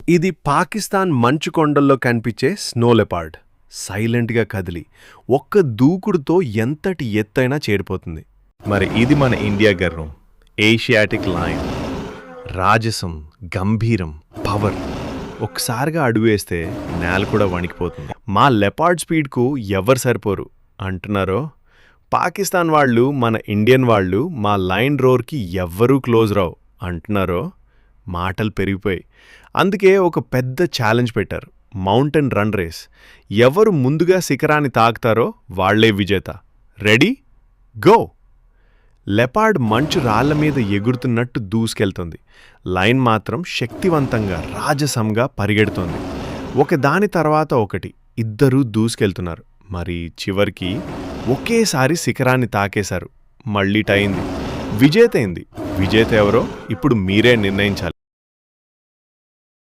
ఇది పాకిస్తాన్ మంచు కొండల్లో కనిపించే స్నో లెపార్డ్. సైలెంట్గా కదిలి ఒక్క దూకుడుతో ఎంతటి ఎత్తైనా చేరిపోతుంది. మరి ఇది మన ఇండియా గర్వం, ఏషియాటిక్ లయన్. రాజసం, గంభీరం, పవర్. ఒక్కసారిగా అడుగు వేస్తే నేల కూడా వణికిపోతుంది. మా లెపార్డ్ స్పీడ్కు ఎవరు సరిపోరు అంటున్నారో, పాకిస్తాన్ వాళ్ళు మన ఇండియన్ వాళ్ళు మా లయన్ రోర్కి ఎవ్వరూ క్లోజ్ రావు అంటున్నారో, మాటలు పెరిగిపోయి. అందుకే ఒక పెద్ద ఛాలెంజ్ పెట్టారు, మౌంటైన్ రన్ రేస్. ఎవరు ముందుగా శిఖరాన్ని తాకుతారో వాళ్లే విజేత. Ready, go! లెపార్డ్ మంచు రాళ్ల మీద ఎగురుతున్నట్టు దూసుకెళ్తుంది. లయన్ మాత్రం శక్తివంతంగా, రాజసంగా పరిగెడుతోంది. ఒకదాని తర్వాత ఒకటి ఇద్దరూ దూసుకెళ్తున్నారు. మరి చివరికి ఒకేసారి శిఖరాన్ని తాకేశారు. మళ్ళీ టైంది. విజేత అయింది. విజేత ఎవరో ఇప్పుడు మీరే నిర్ణయించాలి.